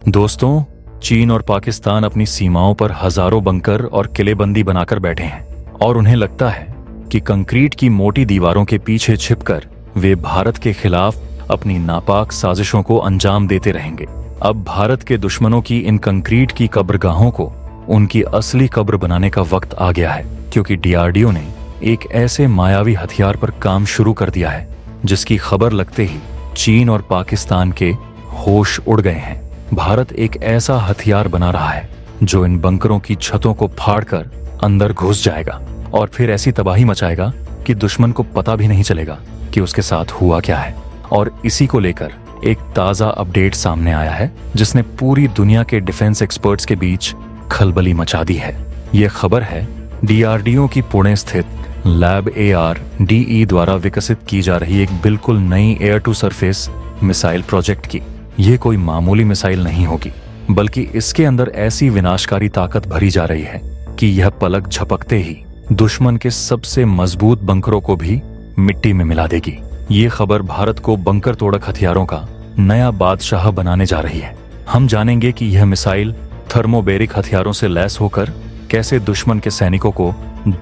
दोस्तों, चीन और पाकिस्तान अपनी सीमाओं पर हजारों बंकर और किलेबंदी बनाकर बैठे हैं और उन्हें लगता है कि कंक्रीट की मोटी दीवारों के पीछे छिपकर वे भारत के खिलाफ अपनी नापाक साजिशों को अंजाम देते रहेंगे। अब भारत के दुश्मनों की इन कंक्रीट की कब्रगाहों को उनकी असली कब्र बनाने का वक्त आ गया है, क्योंकि डीआरडीओ ने एक ऐसे मायावी हथियार पर काम शुरू कर दिया है जिसकी खबर लगते ही चीन और पाकिस्तान के होश उड़ गए हैं। भारत एक ऐसा हथियार बना रहा है जो इन बंकरों की छतों को फाड़कर अंदर घुस जाएगा और फिर ऐसी तबाही मचाएगा कि दुश्मन को पता भी नहीं चलेगा कि उसके साथ हुआ क्या है। और इसी को लेकर एक ताजा अपडेट सामने आया है जिसने पूरी दुनिया के डिफेंस एक्सपर्ट्स के बीच खलबली मचा दी है। ये खबर है डीआरडीओ की पुणे स्थित लैब ARDE द्वारा विकसित की जा रही एक बिल्कुल नई air to surface missile project की। ये कोई मामूली मिसाइल नहीं होगी, बल्कि इसके अंदर ऐसी विनाशकारी ताकत भरी जा रही है कि यह पलक झपकते ही दुश्मन के सबसे मजबूत बंकरों को भी मिट्टी में मिला देगी। ये खबर भारत को बंकर तोड़क हथियारों का नया बादशाह बनाने जा रही है। हम जानेंगे कि यह मिसाइल थर्मोबेरिक हथियारों से लैस होकर कैसे दुश्मन के सैनिकों को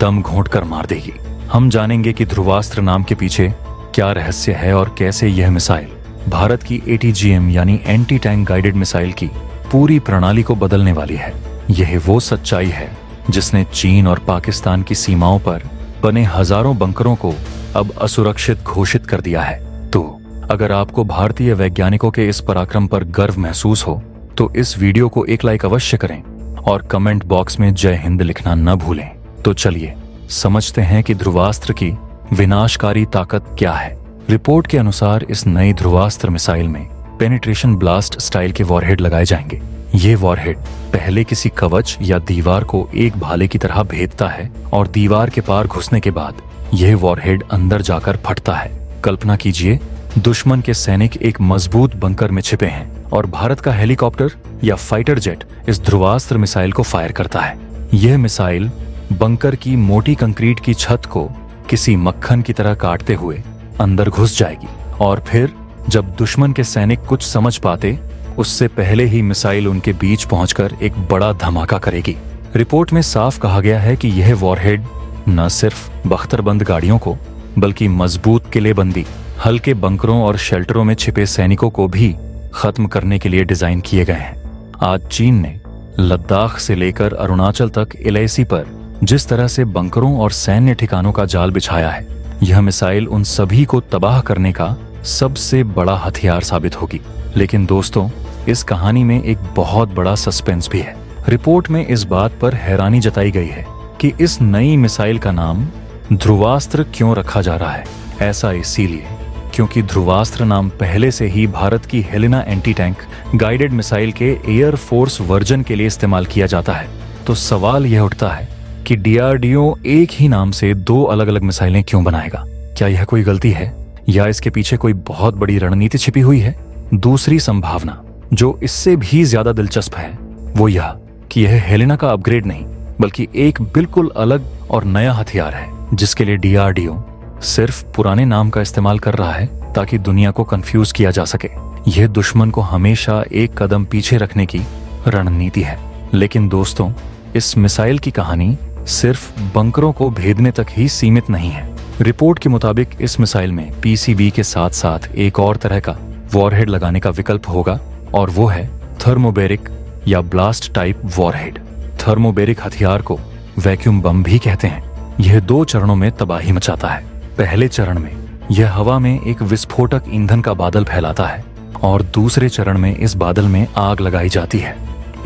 दम घोंट कर मार देगी। हम जानेंगे कि ध्रुवास्त्र नाम के पीछे क्या रहस्य है और कैसे यह मिसाइल भारत की ATGM यानी एंटी टैंक गाइडेड मिसाइल की पूरी प्रणाली को बदलने वाली है। यह वो सच्चाई है जिसने चीन और पाकिस्तान की सीमाओं पर बने हजारों बंकरों को अब असुरक्षित घोषित कर दिया है। तो अगर आपको भारतीय वैज्ञानिकों के इस पराक्रम पर गर्व महसूस हो तो इस वीडियो को एक लाइक अवश्य करें और कमेंट बॉक्स में जय हिंद लिखना न भूलें। तो चलिए समझते हैं कि ध्रुवास्त्र की विनाशकारी ताकत क्या है। रिपोर्ट के अनुसार इस नई ध्रुवास्त्र मिसाइल में पेनिट्रेशन ब्लास्ट स्टाइल के वॉरहेड लगाए जाएंगे। ये वॉरहेड पहले किसी कवच या दीवार को एक भाले की तरह भेदता है और दीवार के पार घुसने के बाद यह वॉरहेड अंदर जाकर फटता है। कल्पना कीजिए, दुश्मन के सैनिक एक मजबूत बंकर में छिपे हैं और भारत का हेलीकॉप्टर या फाइटर जेट इस ध्रुवास्त्र मिसाइल को फायर करता है। यह मिसाइल बंकर की मोटी कंक्रीट की छत को किसी मक्खन की तरह काटते हुए अंदर घुस जाएगी और फिर जब दुश्मन के सैनिक कुछ समझ पाते उससे पहले ही मिसाइल उनके बीच पहुंचकर एक बड़ा धमाका करेगी। रिपोर्ट में साफ कहा गया है कि यह वॉरहेड न सिर्फ बख्तरबंद गाड़ियों को बल्कि मजबूत किलेबंदी, हल्के बंकरों और शेल्टरों में छिपे सैनिकों को भी खत्म करने के लिए डिजाइन किए गए हैं। आज चीन ने लद्दाख से लेकर अरुणाचल तक LAC पर जिस तरह से बंकरों और सैन्य ठिकानों का जाल बिछाया है, यह मिसाइल उन सभी को तबाह करने का सबसे बड़ा हथियार साबित होगी। लेकिन दोस्तों, इस कहानी में एक बहुत बड़ा सस्पेंस भी है। रिपोर्ट में इस बात पर हैरानी जताई गई है कि इस नई मिसाइल का नाम ध्रुवास्त्र क्यों रखा जा रहा है। ऐसा इसीलिए क्योंकि ध्रुवास्त्र नाम पहले से ही भारत की Helena anti tank guided missile के एयर फोर्स वर्जन के लिए इस्तेमाल किया जाता है। तो सवाल यह उठता है कि डीआरडीओ एक ही नाम से दो अलग अलग मिसाइलें क्यों बनाएगा? क्या यह कोई गलती है या इसके पीछे कोई बहुत बड़ी रणनीति छिपी हुई है? दूसरी संभावना जो इससे भी ज्यादा दिलचस्प है वो यह कि यह हेलेना का अपग्रेड नहीं बल्कि एक बिल्कुल अलग और नया हथियार है जिसके लिए डीआरडीओ सिर्फ पुराने नाम का इस्तेमाल कर रहा है ताकि दुनिया को कंफ्यूज किया जा सके। यह दुश्मन को हमेशा एक कदम पीछे रखने की रणनीति है। लेकिन दोस्तों, इस मिसाइल की कहानी सिर्फ बंकरों को भेदने तक ही सीमित नहीं है। रिपोर्ट के मुताबिक इस मिसाइल में PCB के साथ साथ एक और तरह का वॉरहेड लगाने का विकल्प होगा और वो है थर्मोबेरिक या ब्लास्ट टाइप वॉरहेड। थर्मोबेरिक हथियार को वैक्यूम बम भी कहते हैं। यह 2 चरणों में तबाही मचाता है। पहले चरण में यह हवा में एक विस्फोटक ईंधन का बादल फैलाता है और दूसरे चरण में इस बादल में आग लगाई जाती है।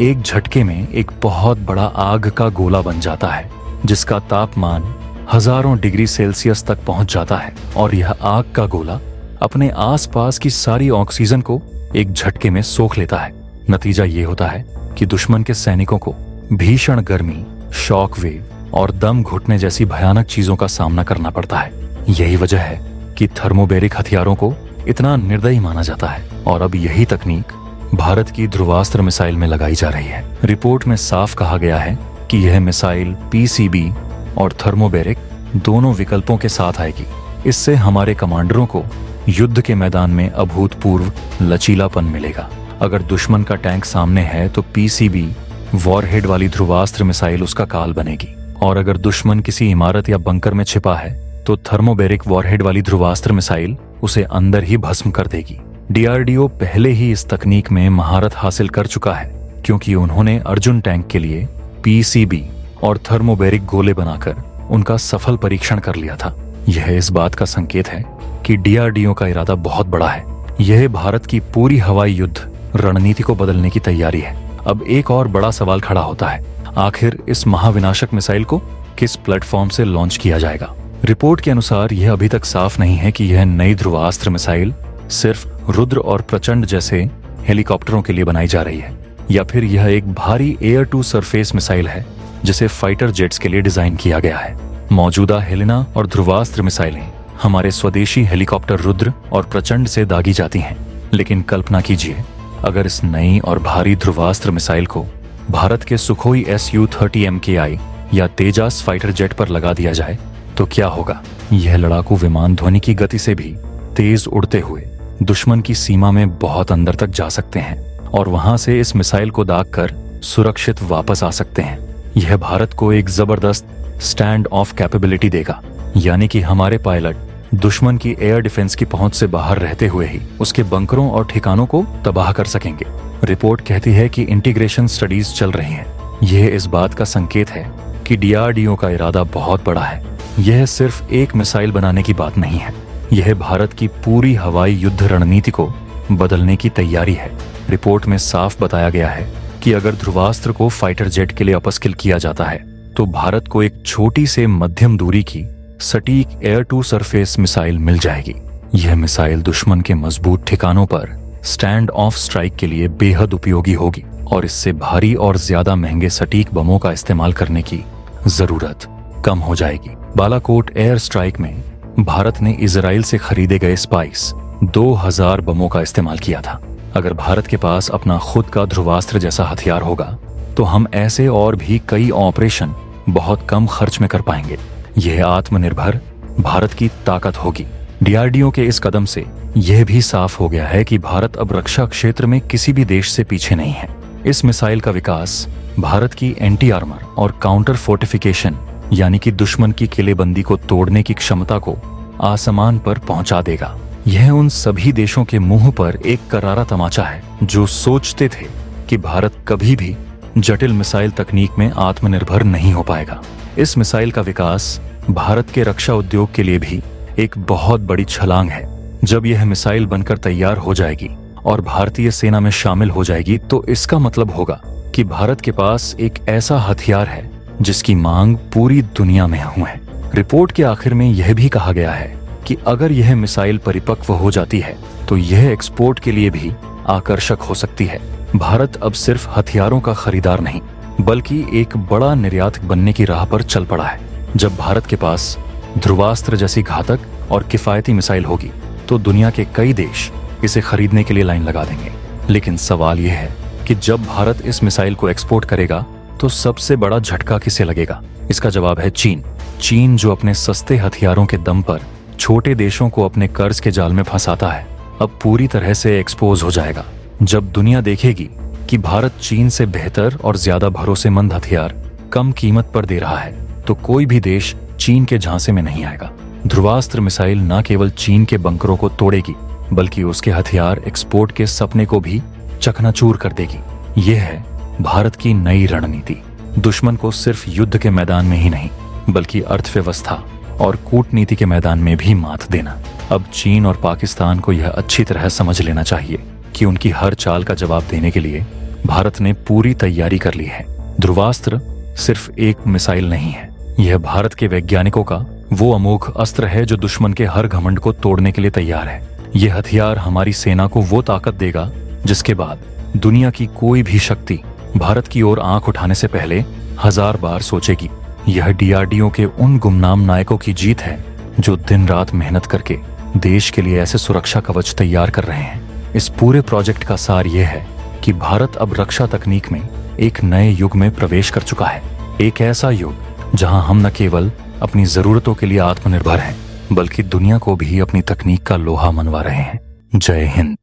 एक झटके में एक बहुत बड़ा आग का गोला बन जाता है जिसका तापमान हजारों डिग्री सेल्सियस तक पहुंच जाता है और यह आग का गोला अपने आसपास की सारी ऑक्सीजन को एक झटके में सोख लेता है। नतीजा ये होता है कि दुश्मन के सैनिकों को भीषण गर्मी, शॉक वेव और दम घुटने जैसी भयानक चीजों का सामना करना पड़ता है। यही वजह है कि थर्मोबेरिक हथियारों को इतना निर्दयी माना जाता है और अब यही तकनीक भारत की ध्रुवास्त्र मिसाइल में लगाई जा रही है। रिपोर्ट में साफ कहा गया है कि यह मिसाइल PCB और थर्मोबेरिक दोनों विकल्पों के साथ आएगी। इससे हमारे कमांडरों को युद्ध के मैदान में अभूतपूर्व लचीलापन मिलेगा। अगर दुश्मन का टैंक सामने है तो पीसीबी वॉरहेड वाली ध्रुवास्त्र मिसाइल उसका काल बनेगी, और अगर दुश्मन किसी इमारत या बंकर में छिपा है तो थर्मोबेरिक वॉरहेड वाली ध्रुवास्त्र मिसाइल उसे अंदर ही भस्म कर देगी। डीआरडीओ पहले ही इस तकनीक में महारत हासिल कर चुका है, क्योंकि उन्होंने अर्जुन टैंक के लिए पीसीबी और थर्मोबेरिक गोले बनाकर उनका सफल परीक्षण कर लिया था। यह इस बात का संकेत है कि डीआरडीओ का इरादा बहुत बड़ा है। यह भारत की पूरी हवाई युद्ध रणनीति को बदलने की तैयारी है। अब एक और बड़ा सवाल खड़ा होता है, आखिर इस महाविनाशक मिसाइल को किस प्लेटफॉर्म से लॉन्च किया जाएगा। रिपोर्ट के अनुसार यह अभी तक साफ नहीं है कि यह नई ध्रुवास्त्र मिसाइल सिर्फ रुद्र और प्रचंड जैसे हेलीकॉप्टरों के लिए बनाई जा रही है, या फिर यह एक भारी एयर टू सरफेस मिसाइल है जिसे फाइटर जेट्स के लिए डिजाइन किया गया है। मौजूदा हेलेना और ध्रुवास्त्र मिसाइलें हमारे स्वदेशी हेलीकॉप्टर रुद्र और प्रचंड से दागी जाती हैं, लेकिन कल्पना कीजिए अगर इस नई और भारी ध्रुवास्त्र मिसाइल को भारत के सुखोई Su-30 MKI या तेजास फाइटर जेट पर लगा दिया जाए तो क्या होगा। यह लड़ाकू विमान ध्वनि की गति से भी तेज उड़ते हुए दुश्मन की सीमा में बहुत अंदर तक जा सकते हैं और वहां से इस मिसाइल को दागकर सुरक्षित वापस आ सकते हैं। यह भारत को एक जबरदस्त स्टैंड ऑफ कैपेबिलिटी देगा, यानी कि हमारे पायलट दुश्मन की एयर डिफेंस की पहुंच से बाहर रहते हुए ही उसके बंकरों और ठिकानों को तबाह कर सकेंगे। रिपोर्ट कहती है कि इंटीग्रेशन स्टडीज चल रही हैं। यह इस बात का संकेत है कि डीआरडीओ का इरादा बहुत बड़ा है। यह सिर्फ एक मिसाइल बनाने की बात नहीं है, यह भारत की पूरी हवाई युद्ध रणनीति को बदलने की तैयारी है। रिपोर्ट में साफ बताया गया है कि अगर ध्रुवास्त्र को फाइटर जेट के लिए अपस्किल किया जाता है तो भारत को एक छोटी से मध्यम दूरी की सटीक एयर टू सरफेस मिसाइल मिल जाएगी। यह मिसाइल दुश्मन के मजबूत ठिकानों पर स्टैंड ऑफ स्ट्राइक के लिए बेहद उपयोगी होगी और इससे भारी और ज्यादा महंगे सटीक बमों का इस्तेमाल करने की जरूरत कम हो जाएगी। बालाकोट एयर स्ट्राइक में भारत ने इजराइल से खरीदे गए स्पाइस 2000 बमों का इस्तेमाल किया था। अगर भारत के पास अपना खुद का ध्रुवास्त्र जैसा हथियार होगा तो हम ऐसे और भी कई ऑपरेशन बहुत कम खर्च में कर पाएंगे। यह आत्मनिर्भर भारत की ताकत होगी। डीआरडीओ के इस कदम से यह भी साफ हो गया है कि भारत अब रक्षा क्षेत्र में किसी भी देश से पीछे नहीं है। इस मिसाइल का विकास भारत की एंटी आर्मर और काउंटर फोर्टिफिकेशन यानी कि दुश्मन की किलेबंदी को तोड़ने की क्षमता को आसमान पर पहुंचा देगा। यह उन सभी देशों के मुंह पर एक करारा तमाचा है जो सोचते थे कि भारत कभी भी जटिल मिसाइल तकनीक में आत्मनिर्भर नहीं हो पाएगा। इस मिसाइल का विकास भारत के रक्षा उद्योग के लिए भी एक बहुत बड़ी छलांग है। जब यह मिसाइल बनकर तैयार हो जाएगी और भारतीय सेना में शामिल हो जाएगी तो इसका मतलब होगा कि भारत के पास एक ऐसा हथियार है जिसकी मांग पूरी दुनिया में है। रिपोर्ट के आखिर में यह भी कहा गया है कि अगर यह मिसाइल परिपक्व हो जाती है तो यह एक्सपोर्ट के लिए भी आकर्षक हो सकती है। भारत अब सिर्फ हथियारों का खरीदार नहीं बल्कि एक बड़ा निर्यातक बनने की राह पर चल पड़ा है। जब भारत के पास ध्रुवास्त्र जैसी घातक और किफायती मिसाइल होगी तो दुनिया के कई देश इसे खरीदने के लिए लाइन लगा देंगे। लेकिन सवाल यह है कि जब भारत इस मिसाइल को एक्सपोर्ट करेगा तो सबसे बड़ा झटका किसे लगेगा। इसका जवाब है चीन। चीन जो अपने सस्ते हथियारों के दम पर छोटे देशों को अपने कर्ज के जाल में फंसाता है, अब पूरी तरह से एक्सपोज हो जाएगा। जब दुनिया देखेगी कि भारत चीन से बेहतर और ज्यादा भरोसेमंद हथियार कम कीमत पर दे रहा है तो कोई भी देश चीन के झांसे में नहीं आएगा। ध्रुवास्त्र मिसाइल न केवल चीन के बंकरों को तोड़ेगी बल्कि उसके हथियार एक्सपोर्ट के सपने को भी चकनाचूर कर देगी। यह है भारत की नई रणनीति। दुश्मन को सिर्फ युद्ध के मैदान में ही नहीं बल्कि अर्थव्यवस्था और कूटनीति के मैदान में भी मात देना। अब चीन और पाकिस्तान को यह अच्छी तरह समझ लेना चाहिए कि उनकी हर चाल का जवाब देने के लिए भारत ने पूरी तैयारी कर ली है। ध्रुवास्त्र सिर्फ एक मिसाइल नहीं है, यह भारत के वैज्ञानिकों का वो अमोघ अस्त्र है जो दुश्मन के हर घमंड को तोड़ने के लिए तैयार है। यह हथियार हमारी सेना को वो ताकत देगा जिसके बाद दुनिया की कोई भी शक्ति भारत की ओर आंख उठाने से पहले 1000 बार सोचेगी। यह डीआरडीओ के उन गुमनाम नायकों की जीत है जो दिन रात मेहनत करके देश के लिए ऐसे सुरक्षा कवच तैयार कर रहे हैं। इस पूरे प्रोजेक्ट का सार यह है कि भारत अब रक्षा तकनीक में एक नए युग में प्रवेश कर चुका है। एक ऐसा युग जहां हम न केवल अपनी जरूरतों के लिए आत्मनिर्भर हैं बल्कि दुनिया को भी अपनी तकनीक का लोहा मनवा रहे हैं। जय हिंद।